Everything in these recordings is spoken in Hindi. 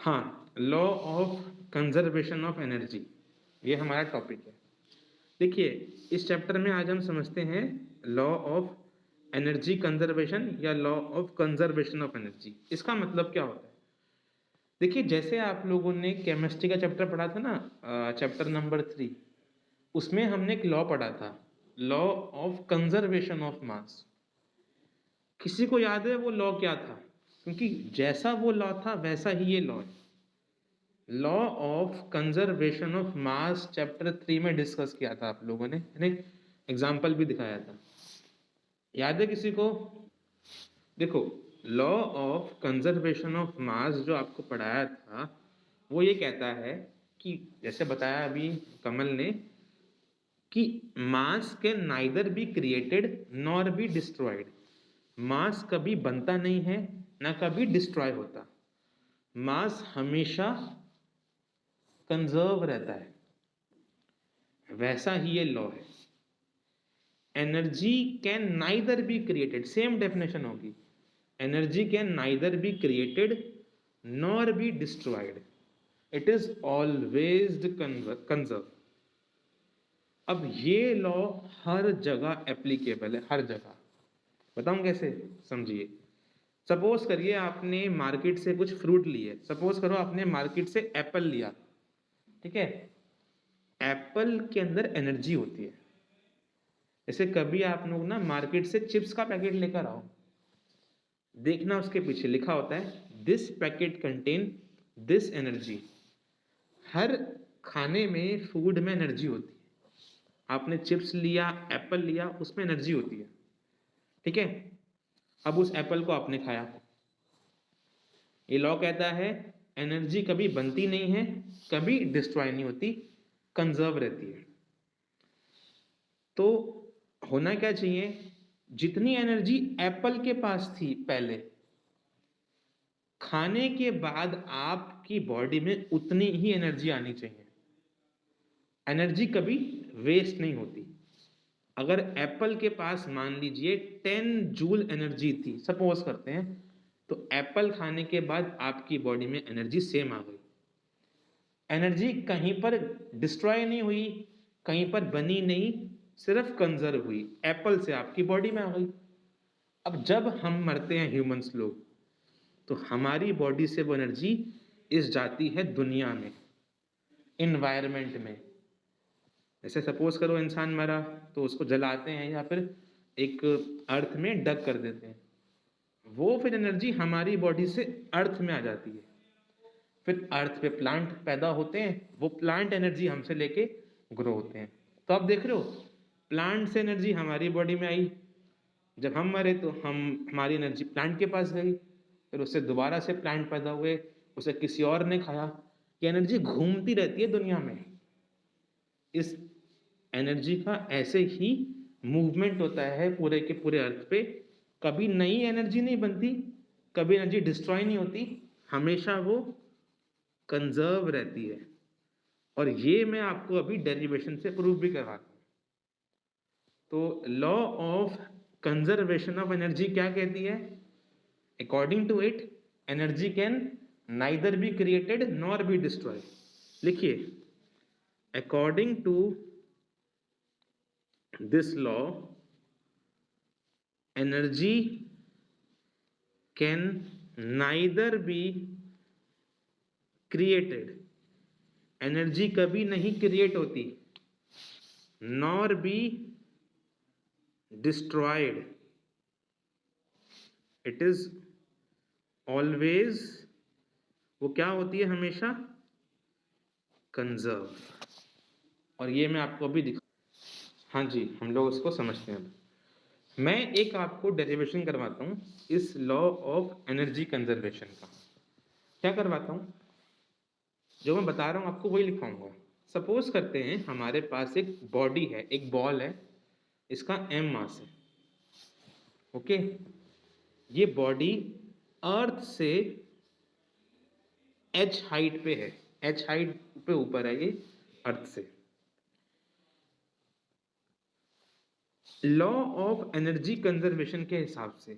हाँ, law of conservation of energy, ये हमारा टॉपिक है। देखिए, इस चैप्टर में आज हम समझते हैं लॉ ऑफ एनर्जी कंजर्वेशन या law of conservation of energy. इसका मतलब क्या होता है? देखिए, जैसे आप लोगों ने केमिस्ट्री का चैप्टर पढ़ा था ना, चैप्टर नंबर 3, उसमें हमने एक लॉ पढ़ा था, law of conservation of mass. किसी को याद है वो लॉ क्या था? क्योंकि जैसा वो लॉ था वैसा ही ये लॉ है। Law of conservation of mass chapter 3 में डिस्कस किया था आप लोगों ने, एग्जाम्पल भी दिखाया था। याद है किसी को? देखो, law of conservation of mass जो आपको पढ़ाया था वो ये कहता है कि, जैसे बताया अभी कमल ने, कि mass can neither be created nor be destroyed. Mass कभी बनता नहीं है ना कभी डिस्ट्रॉय होता। मास हमेशा कंजर्व रहता है, वैसा ही ये लॉ है। Energy can neither be created, same definition होगी, energy can neither be created nor be destroyed, it is always conserve. अब ये लॉ हर जगह एप्लीकेबल है, हर जगह। बताऊं कैसे? समझिए। सपोज करिए आपने मार्केट से कुछ फ्रूट लिए, सपोज करो आपने मार्केट से एप्पल लिया, ठीक है? एप्पल के अंदर एनर्जी होती है। जैसे कभी आप लोग ना मार्केट से चिप्स का पैकेट लेकर आओ, देखना उसके पीछे लिखा होता है this packet contain this energy. हर खाने में, फूड में एनर्जी होती है। आपने चिप्स लिया, एप्पल लिया, उसमें एनर्जी होती है, ठीक है? अब उस एप्पल को आपने खाया। ये लॉ कहता है एनर्जी कभी बनती नहीं है, कभी डिस्ट्रॉय नहीं होती, कंजर्व रहती है। तो होना क्या चाहिए? जितनी एनर्जी एप्पल के पास थी पहले, खाने के बाद आपकी बॉडी में उतनी ही एनर्जी आनी चाहिए। एनर्जी कभी वेस्ट नहीं होती। अगर एप्पल के पास मान लीजिए 10 जूल एनर्जी थी, सपोज करते हैं, तो एप्पल खाने के बाद आपकी बॉडी में एनर्जी सेम आ गई। एनर्जी कहीं पर डिस्ट्रॉय नहीं हुई, कहीं पर बनी नहीं, सिर्फ कंजर्व हुई, एप्पल से आपकी बॉडी में आ गई। अब जब हम मरते हैं ह्यूमंस लोग, तो हमारी बॉडी से वो एनर्जी इस जाती है दुनिया में, इन्वायरमेंट में। जैसे सपोज करो इंसान मरा तो उसको जलाते हैं या फिर एक अर्थ में डग कर देते हैं, वो फिर एनर्जी हमारी बॉडी से अर्थ में आ जाती है। फिर अर्थ पे प्लांट पैदा होते हैं, वो प्लांट एनर्जी हमसे लेके ग्रो होते हैं। तो आप देख रहे हो, प्लांट से एनर्जी हमारी बॉडी में आई, जब हम मरे तो हमारी एनर्जी प्लांट के पास गई, फिर उससे दोबारा से प्लांट पैदा हुए, उसे किसी और ने खाया। ये एनर्जी घूमती रहती है दुनिया में। इस एनर्जी का ऐसे ही मूवमेंट होता है पूरे के पूरे अर्थ पे। कभी नई एनर्जी नहीं बनती, कभी एनर्जी डिस्ट्रॉय नहीं होती, हमेशा वो कंजर्व रहती है। और ये मैं आपको अभी डेरिवेशन से प्रूव भी करवाता हूँ। तो law of conservation of energy क्या कहती है? According to it, energy can neither be created nor be destroy. लिखिए, according to this law, energy can neither be created, energy कभी नहीं क्रिएट होती, nor be destroyed, it is always, वो क्या होती है? हमेशा कंजर्व। और ये मैं आपको अभी दिखा, हाँ जी, हम लोग उसको समझते हैं। मैं एक आपको डेरिवेशन करवाता हूँ इस लॉ ऑफ एनर्जी कंजर्वेशन का। क्या करवाता हूँ? जो मैं बता रहा हूँ आपको वही लिखाऊंगा। सपोज करते हैं हमारे पास एक बॉडी है, एक बॉल है, इसका m मास है, ओके? ये बॉडी अर्थ से h हाइट पे है, h हाइट पे ऊपर है ये अर्थ से। लॉ ऑफ एनर्जी कंजर्वेशन के हिसाब से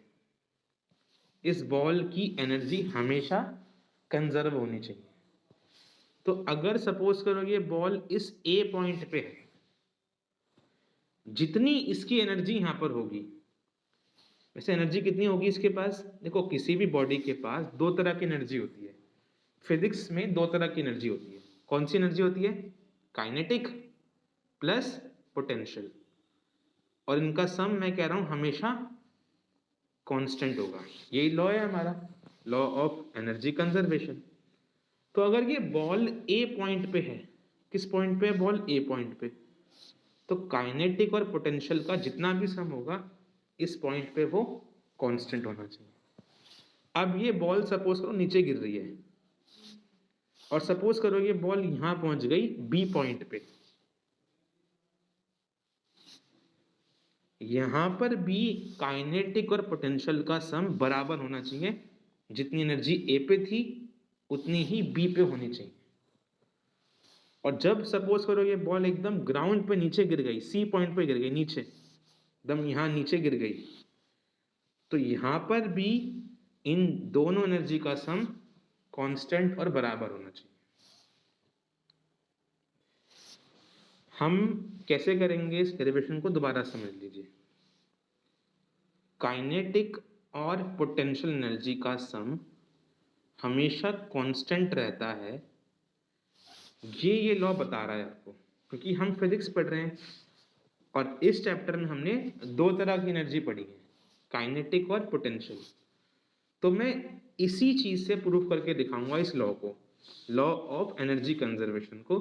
इस बॉल की एनर्जी हमेशा कंजर्व होनी चाहिए। तो अगर सपोज करो ये बॉल इस ए पॉइंट पे है, जितनी इसकी एनर्जी यहां पर होगी, वैसे एनर्जी कितनी होगी इसके पास, देखो किसी भी बॉडी के पास दो तरह की एनर्जी होती है। फिजिक्स में दो तरह की एनर्जी होती है। कौन सी एनर्जी होती है? Kinetic plus potential. और इनका सम मैं कह रहा हूं हमेशा कांस्टेंट होगा। यही लॉ है हमारा, लॉ ऑफ एनर्जी कंजर्वेशन। तो अगर ये बॉल ए पॉइंट पे है, किस पॉइंट पे है बॉल? ए पॉइंट पे, तो काइनेटिक और पोटेंशियल का जितना भी सम होगा इस पॉइंट पे वो कांस्टेंट होना चाहिए। अब ये बॉल सपोज करो नीचे गिर रही है, और सपोज करो ये बॉल यहां पहुंच गई बी पॉइंट पे, यहां पर भी काइनेटिक और पोटेंशियल का सम बराबर होना चाहिए। जितनी एनर्जी ए पे थी उतनी ही बी पे होनी चाहिए। और जब सपोज करो ये बॉल एकदम ग्राउंड पे नीचे गिर गई, सी पॉइंट पे गिर गई, नीचे एकदम यहां नीचे गिर गई, तो यहां पर भी इन दोनों एनर्जी का सम कांस्टेंट और बराबर होना चाहिए। हम कैसे करेंगे इस डेरिवेशन को, दोबारा समझ लीजिए। काइनेटिक और पोटेंशियल एनर्जी का सम हमेशा कांस्टेंट रहता है, ये लॉ बता रहा है आपको, क्योंकि हम फिजिक्स पढ़ रहे हैं और इस चैप्टर में हमने दो तरह की एनर्जी पढ़ी है, काइनेटिक और पोटेंशियल। तो मैं इसी चीज से प्रूफ करके दिखाऊंगा इस लॉ को, लॉ ऑफ एनर्जी कंजर्वेशन को,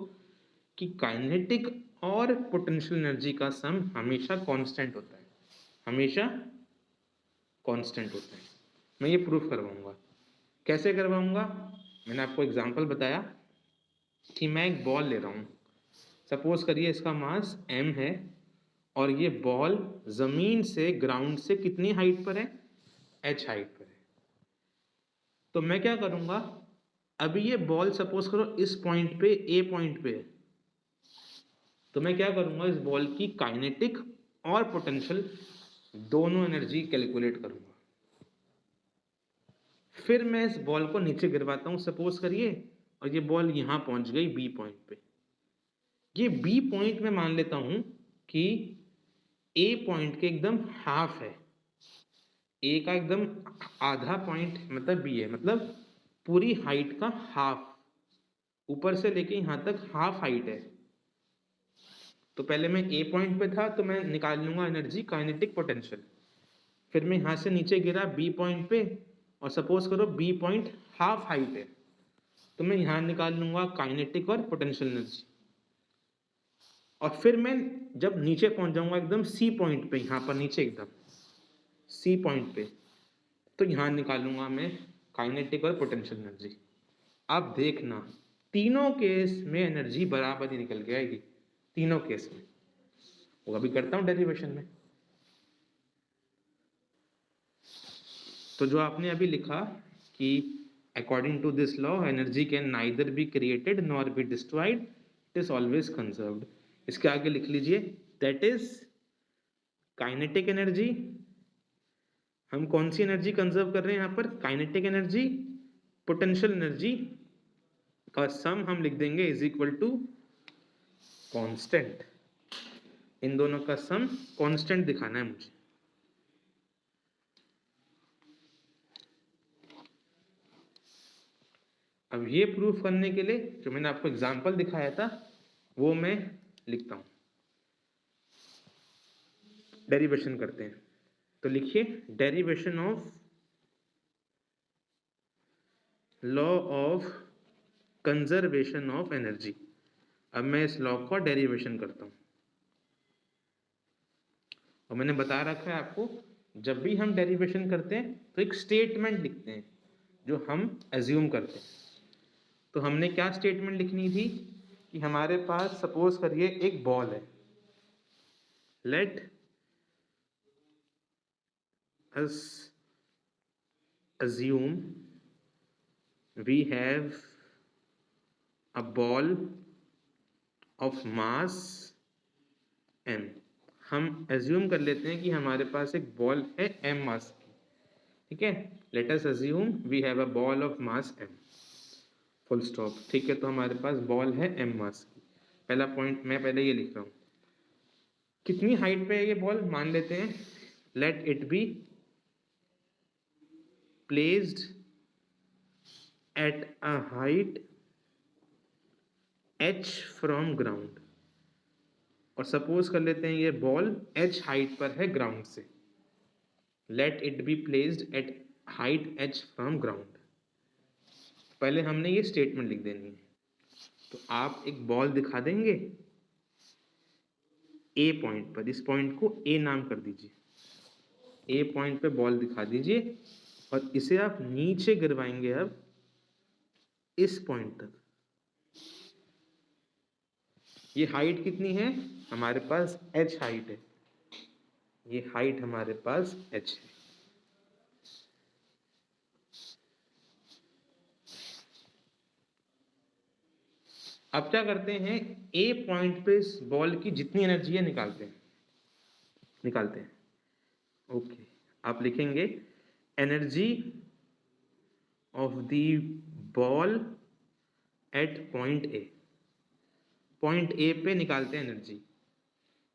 कि काइनेटिक और पोटेंशियल एनर्जी का सम हमेशा कांस्टेंट होता है, हमेशा कांस्टेंट होता है। मैं ये प्रूफ करवाऊंगा। कैसे करवाऊंगा? मैंने आपको एग्जांपल बताया कि मैं एक बॉल ले रहा हूं, सपोज करिए इसका मास m है, और ये बॉल जमीन से, ग्राउंड से कितनी हाइट पर है? h हाइट पर है। तो मैं क्या करूंगा, अभी ये बॉल सपोज करो इस पॉइंट पे, ए पॉइंट पे है, तो मैं क्या करूंगा, इस बॉल की काइनेटिक और पोटेंशियल दोनों एनर्जी कैलकुलेट करूंगा। फिर मैं इस बॉल को नीचे गिरवाता हूं सपोज करिए, और ये बॉल यहां पहुंच गई बी पॉइंट पे। ये बी पॉइंट में मान लेता हूं कि ए पॉइंट के एकदम हाफ है, ए का एकदम आधा पॉइंट मतलब बी है, मतलब पूरी हाइट का हाफ, ऊपर से लेके यहां तक हाफ हाइट है। तो पहले मैं ए पॉइंट पे था, तो मैं निकाल लूंगा एनर्जी काइनेटिक पोटेंशियल। फिर मैं यहां से नीचे गिरा बी पॉइंट पे, और सपोज करो बी पॉइंट हाफ हाइट है, तो मैं यहां निकाल लूंगा काइनेटिक और पोटेंशियल एनर्जी। और फिर मैं जब नीचे पहुंच जाऊंगा एकदम सी पॉइंट पे, यहां पर नीचे एकदम सी पॉइंट पे, तो यहां निकालूंगा मैं काइनेटिक और पोटेंशियल एनर्जी। अब देखना तीनों केस में एनर्जी बराबर ही निकल के आएगी, तीनों केस में। वो अभी करता हूं डेरिवेशन में। तो जो आपने अभी लिखा कि according to this law energy can neither be created nor be destroyed, it is always conserved. इसके आगे लिख लीजिए दैट इज काइनेटिक एनर्जी। हम कौन सी एनर्जी कंजर्व कर रहे हैं यहाँ पर? Kinetic energy. पोटेंशियल एनर्जी का सम हम लिख देंगे इज इक्वल टू कांस्टेंट। इन दोनों का सम कांस्टेंट दिखाना है मुझे। अब ये प्रूफ करने के लिए जो मैंने आपको एग्जांपल दिखाया था वो मैं लिखता हूं, डेरिवेशन करते हैं। तो लिखिए derivation of law of conservation of energy. अब मैं इस लॉ का डेरिवेशन करता हूं, और मैंने बता रखा है आपको जब भी हम डेरिवेशन करते हैं तो एक स्टेटमेंट लिखते हैं जो हम एज्यूम करते हैं। तो हमने क्या स्टेटमेंट लिखनी थी कि हमारे पास सपोज करिए एक बॉल है, let us assume we have a ball of mass m। हम assume कर लेते हैं कि हमारे पास एक बॉल है m मास की, ठीक है। Let us assume we have a ball of mass m। Full stop. ठीक है, तो हमारे पास बॉल है m मास की। पहला पॉइंट मैं पहले ये लिख रहा हूँ। कितनी हाइट पे है ये बॉल, मान लेते हैं let it be placed at a height h from ground, और सपोज कर लेते हैं ये बॉल h हाइट पर है ग्राउंड से। Let it be placed at height h from ground. पहले हमने ये स्टेटमेंट लिख देनी है। तो आप एक बॉल दिखा देंगे ए पॉइंट पर, इस पॉइंट को ए नाम कर दीजिए। ए पॉइंट पे बॉल दिखा दीजिए और इसे आप नीचे गिरवाएंगे अब इस पॉइंट तक। ये हाइट कितनी है हमारे पास, h हाइट है, ये हाइट हमारे पास h है। अब क्या करते हैं, ए पॉइंट पे इस बॉल की जितनी एनर्जी है निकालते हैं। ओके, आप लिखेंगे energy of the ball at point A. Point A पे निकालते हैं एनर्जी।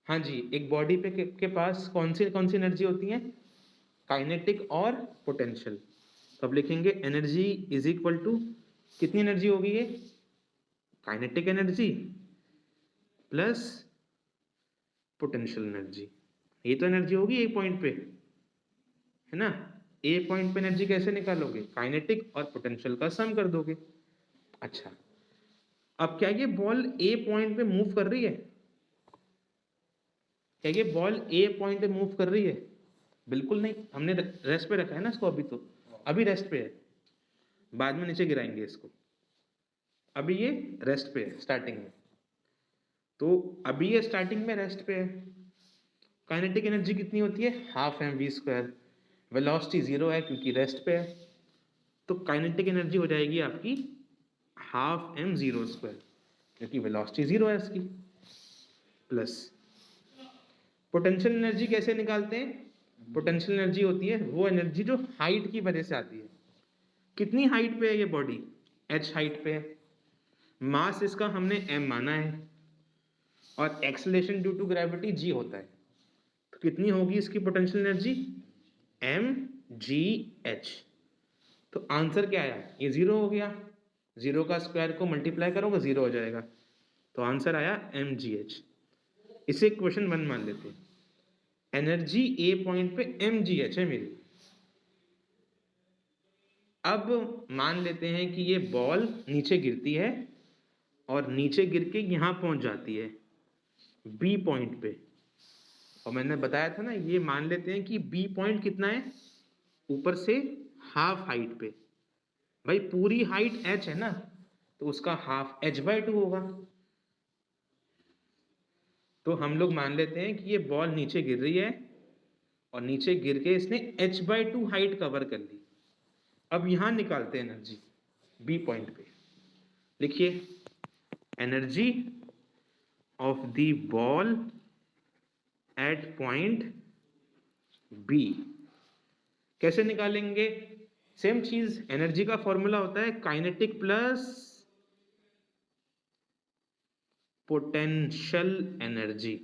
हाँ जी, एक बॉडी पे के पास कौन सी एनर्जी होती है, काइनेटिक और पोटेंशियल। तो अब लिखेंगे एनर्जी इज इक्वल टू, कितनी एनर्जी होगी ये, kinetic energy plus potential energy. ये तो एनर्जी होगी ए पॉइंट पे, है ना। ए पॉइंट पे एनर्जी कैसे निकालोगे, काइनेटिक और पोटेंशियल का सम कर दोगे। अच्छा, अब क्या ये बॉल ए पॉइंट पे मूव कर रही है, क्या ये बॉल ए पॉइंट पे मूव कर रही है, बिल्कुल नहीं, हमने रेस्ट पे रखा है ना इसको, अभी रेस्ट पे है, बाद में नीचे गिराएंगे इसको। अभी ये रेस्ट पे है स्टार्टिंग में, तो अभी ये स्टार्टिंग में रेस्ट पे है। काइनेटिक एनर्जी कितनी होती है, half M V square. Velocity 0 है क्योंकि रेस्ट पे है, तो काइनेटिक एनर्जी हो जाएगी आपकी हाफ एम जीरो स्क्वायर, क्योंकि वेलोसिटी 0 है इसकी, प्लस पोटेंशियल एनर्जी कैसे निकालते हैं। पोटेंशियल एनर्जी होती है वो एनर्जी जो हाइट की वजह से आती है। कितनी हाइट पे है ये बॉडी, h हाइट पे है, मास इसका हमने m माना है, और acceleration due to gravity g होता है। तो कितनी होगी इसकी पोटेंशियल एनर्जी, mgh। तो आंसर क्या आया, ये 0 हो गया, 0 का स्क्वायर को मल्टीप्लाई करोगे 0 हो जाएगा, तो आंसर आया mgh। इसे क्वेश्चन 1 मान लेते हैं। एनर्जी ए पॉइंट पे mgh है मेरी। अब मान लेते हैं कि ये बॉल नीचे गिरती है और नीचे गिर के यहां पहुंच जाती है बी पॉइंट पे, और मैंने बताया था ना, ये मान लेते हैं कि बी पॉइंट कितना है, ऊपर से हाफ हाइट पे। भाई पूरी हाइट h है ना, तो उसका हाफ h/2 होगा। तो हम लोग मान लेते हैं कि ये बॉल नीचे गिर रही है और नीचे गिर के इसने h/2 हाइट कवर कर ली। अब यहां निकालते हैं एनर्जी बी पॉइंट पे। लिखिए energy of the ball at point B. कैसे निकालेंगे, सेम चीज, एनर्जी का फॉर्मूला होता है काइनेटिक प्लस पोटेंशियल एनर्जी।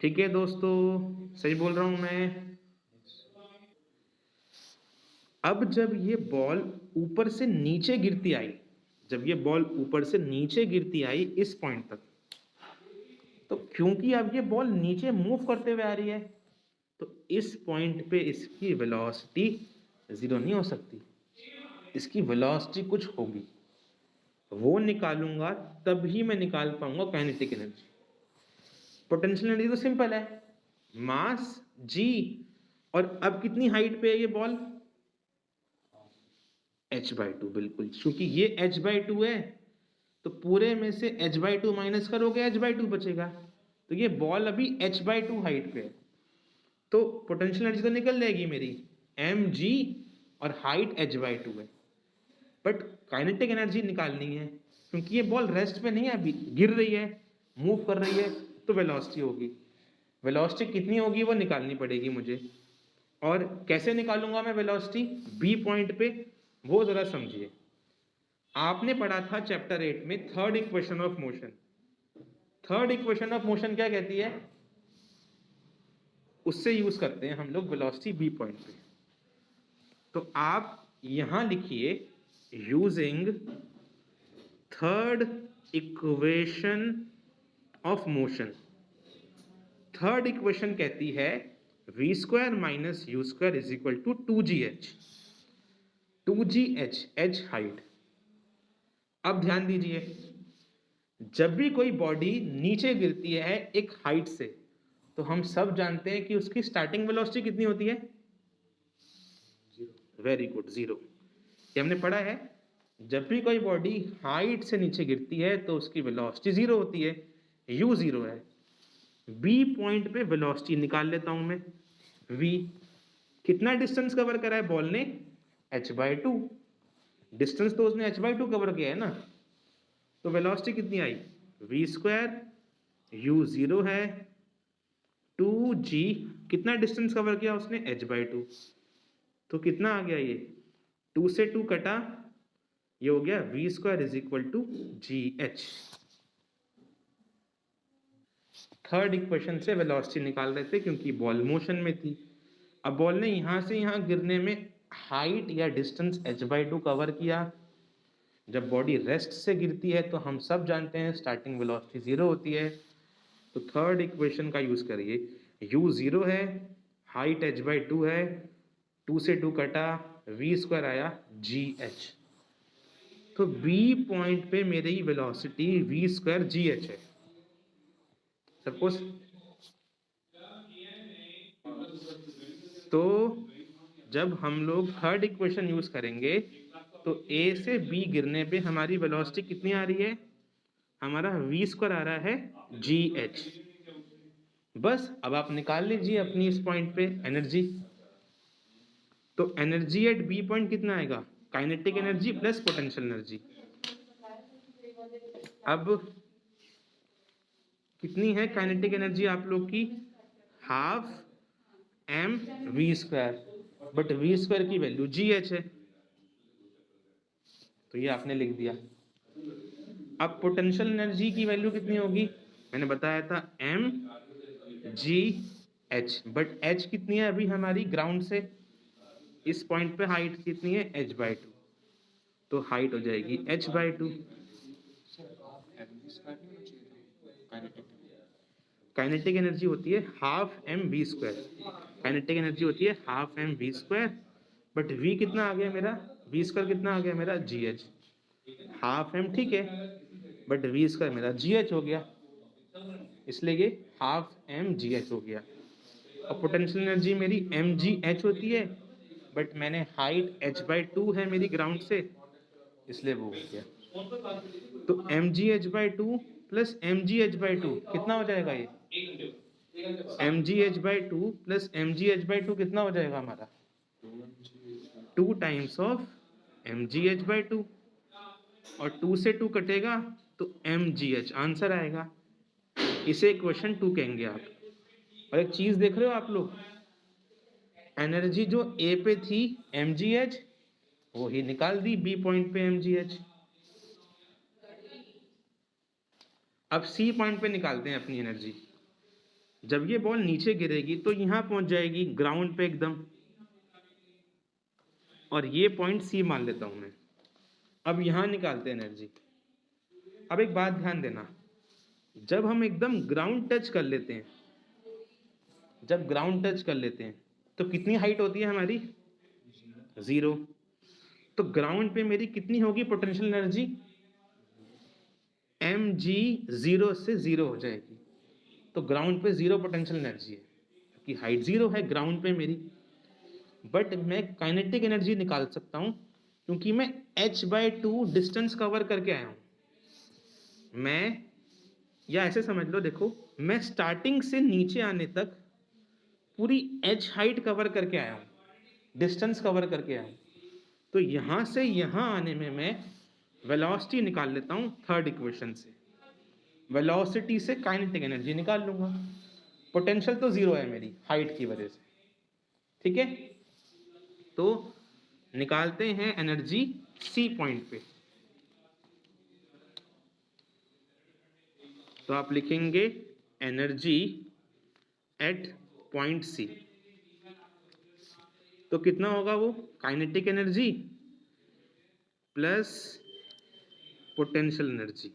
ठीक है दोस्तों, सही बोल रहा हूं मैं। अब जब ये बॉल ऊपर से नीचे गिरती आई, जब ये बॉल ऊपर से नीचे गिरती आई इस पॉइंट तक, तो क्योंकि अब ये बॉल नीचे मूव करते हुए आ रही है, तो इस पॉइंट पे इसकी वेलोसिटी 0 नहीं हो सकती, इसकी वेलोसिटी कुछ होगी, वो निकालूंगा तब ही मैं निकाल पाऊंगा काइनेटिक एनर्जी। पोटेंशियल एनर्जी तो सिंपल है, मास g, और अब कितनी हाइट पे है ये बॉल, h/2, बिल्कुल, क्योंकि ये h/2 है, तो पूरे में से h/2 माइनस करोगे h/2 बचेगा, तो ये बॉल अभी h/2 हाइट पे है, तो पोटेंशियल एनर्जी तो निकल जाएगी मेरी mg, और हाइट h/2 है। बट काइनेटिक एनर्जी निकालनी है, क्योंकि ये बॉल रेस्ट पे नहीं है, अभी गिर रही है, मूव कर रही है, तो वेलोसिटी होगी, वेलोसिटी कितनी होगी वो निकालनी पड़ेगी मुझे। और कैसे निकालूंगा मैं वेलोसिटी बी पॉइंट पे, वो जरा समझिए। आपने पढ़ा था चैप्टर 8 में third equation of motion. Third equation of motion क्या कहती है? उससे यूज करते हैं हम लोग वेलोसिटी बी पॉइंट पे। तो आप यहां लिखिए using third equation of motion. Third equation कहती है v square minus U square is equal to 2gh। 2gh, h height. अब ध्यान दीजिए, जब भी कोई बॉडी नीचे गिरती है एक हाइट से, तो हम सब जानते हैं कि उसकी स्टार्टिंग वेलोसिटी कितनी होती है? Very good, zero. ये हमने पढ़ा है। जब भी कोई बॉडी हाइट से नीचे गिरती है तो उसकी वेलोसिटी जीरो होती है, u जीरो है। बी पॉइंट पे वेलोसिटी निकाल लेता हूं मैं। v कितना डिस्टेंस कवर करा है बॉल ने? h/2। डिस्टेंस तो उसने h/2 कवर किया है ना, तो वेलोसिटी कितनी आई? v स्क्वायर, u जीरो है, 2g कितना डिस्टेंस कवर किया उसने? h/2। तो कितना आ गया ये? 2 से 2 कटा, ये हो गया v square is equal to gh। Third equation से वेलोसिटी निकाल रहे थे क्योंकि बॉल मोशन में थी। अब बॉल ने यहां से यहां गिरने में हाइट या डिस्टेंस h/2 कवर किया। जब बॉडी रेस्ट से गिरती है तो हम सब जानते हैं स्टार्टिंग वेलोसिटी जीरो होती है। तो थर्ड इक्वेशन का यूज करिए, u जीरो है, हाइट h/2 है, 2 से 2 कटा, v स्क्वायर आया gh। तो b पॉइंट पे मेरी वेलोसिटी v स्क्वायर gh है। सपोज तो जब हम लोग थर्ड इक्वेशन यूज करेंगे तो a से b गिरने पे हमारी वेलोसिटी कितनी आ रही है? हमारा v स्क्वायर आ रहा है gh। बस अब आप निकाल लीजिए अपनी इस पॉइंट पे एनर्जी। तो एनर्जी एट बी पॉइंट कितना आएगा? Kinetic energy plus potential energy. अब कितनी है काइनेटिक एनर्जी आप लोग की? Half M V square, but V square की वैल्यू जी एच है, तो ये आपने लिख दिया। अब पोटेंशियल एनर्जी की वैल्यू कितनी होगी? मैंने बताया था M G H, but H कितनी है अभी हमारी ग्राउंड से? इस पॉइंट पे हाइट कितनी है? h/2। तो हाइट हो जाएगी h/2। काइनेटिक एनर्जी होती है half M V square. Kinetic energy होती है half M V square, but v कितना आ गया मेरा? वी स्क्वायर कितना आ गया मेरा? जी एच। हाफ एम ठीक है, बट वी स्क्वायर मेरा जी एच हो गया, इसलिए ये हाफ एम जी एच हो गया। और पोटेंशियल एनर्जी मेरी एम जी एच होती है, बट मैंने हाइट h/2 है मेरी ग्राउंड से, इसलिए वो हो गया। तो M G h/2 plus M G h/2 कितना हो जाएगा? ये M G h/2 plus M G h/2 कितना हो जाएगा हमारा? 2 times of M G h/2, और 2 से 2 कटेगा तो एम जी एच आंसर आएगा। इसे क्वेश्चन 2 कहेंगे आप। और एक चीज देख रहे हो आप लोग, एनर्जी जो ए पे थी एम जी एच, वो ही निकाल दी बी पॉइंट पे एम जी एच। अब सी पॉइंट पे निकालते हैं अपनी एनर्जी। जब ये बॉल नीचे गिरेगी तो यहां पहुंच जाएगी ग्राउंड पे एकदम, और ये पॉइंट सी मान लेता हूं मैं। अब यहां निकालते हैं एनर्जी। अब एक बात ध्यान देना, जब हम एकदम ग्राउंड टच कर लेते हैं, जब ग्राउंड टच कर लेते हैं तो कितनी हाइट होती है हमारी? जीरो। तो ग्राउंड पे मेरी कितनी होगी potential energy? M G zero से जीरो हो जाएगी। तो ग्राउंड पे जीरो पोटेंशियल एनर्जी है क्योंकि हाइट जीरो है ग्राउंड पे मेरी। बट मैं काइनेटिक एनर्जी निकाल सकता हूं क्योंकि मैं h/2 डिस्टेंस कवर करके आया हूं। मैं, या ऐसे समझ लो, देखो मैं स्टार्टिंग से नीचे आने तक पूरी h हाइट कवर करके आया हूं, डिस्टेंस कवर करके आया हूं। तो यहां से यहां आने में मैं वेलोसिटी निकाल लेता हूं थर्ड इक्वेशन से। वेलोसिटी से काइनेटिक एनर्जी निकाल लूंगा। पोटेंशियल तो जीरो है मेरी हाइट की वजह से, ठीक है। तो निकालते हैं एनर्जी सी पॉइंट पे। तो आप लिखेंगे एनर्जी एट पॉइंट सी। तो कितना होगा वो? Kinetic energy plus potential energy.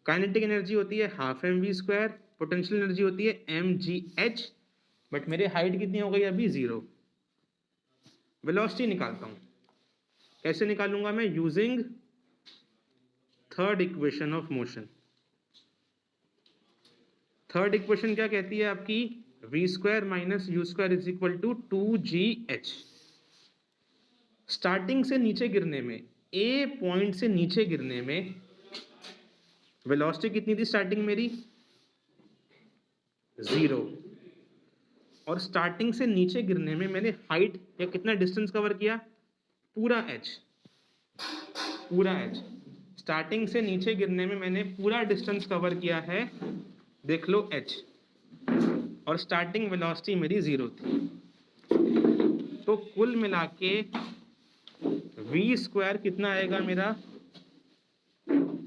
Kinetic energy होती है half M V square, potential energy होती है एम जी एच, बट मेरे हाइट कितनी हो गई अभी? 0। वेलोसिटी निकालता हूं, कैसे निकालूंगा मैं? Using third equation of motion. Third equation क्या कहती है आपकी? V square minus U square is equal to 2gh। Starting से नीचे गिरने में, ए पॉइंट से नीचे गिरने में वेलोसिटी कितनी थी स्टार्टिंग मेरी? 0। और स्टार्टिंग से नीचे गिरने में मैंने हाइट या कितना डिस्टेंस कवर किया? पूरा h। पूरा h। स्टार्टिंग से नीचे गिरने में मैंने पूरा डिस्टेंस कवर किया है, देख लो h। और स्टार्टिंग वेलोसिटी मेरी 0 थी। तो कुल मिला के वी स्क्वायर कितना आएगा मेरा?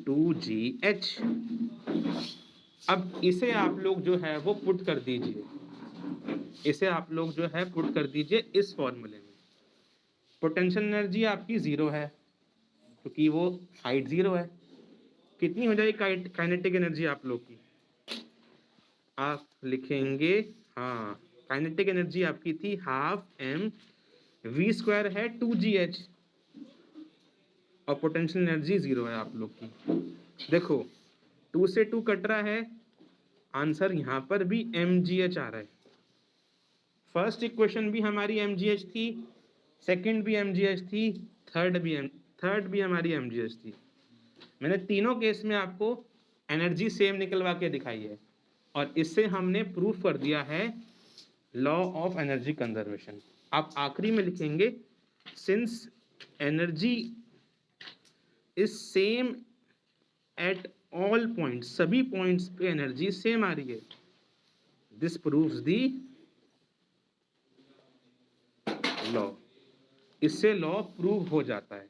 2gh। अब इसे आप लोग जो है वो पुट कर दीजिए, इसे आप लोग जो है पुट कर दीजिए इस फॉर्मूले में। पोटेंशियल एनर्जी आपकी 0 है क्योंकि वो हाइट 0 है। कितनी हो जाएगी काइनेटिक एनर्जी आप लोग की? आप लिखेंगे, हाँ, काइनेटिक एनर्जी आपकी थी हाफ एम वी स्क्वायर है 2gh, और पोटेंशियल एनर्जी 0 है आप लोग की। देखो 2 से 2 कट रहा है, आंसर यहाँ पर भी mgh आ रहा है। फर्स्ट इक्वेशन भी हमारी mgh थी, सेकंड भी mgh थी, थर्ड भी हमारी mgh थी। मैंने तीनों केस में आपको एनर्जी सेम निकलवा के दिखाई है, और इससे हमने प्रूफ कर दिया है लॉ ऑफ एनर्जी कंजर्वेशन। आप आखिरी में लिखेंगे since energy is same at all points, सभी पॉइंट्स पे एनर्जी सेम आ रही है, दिस प्रूव्स दी लॉ। इससे लॉ प्रूव हो जाता है।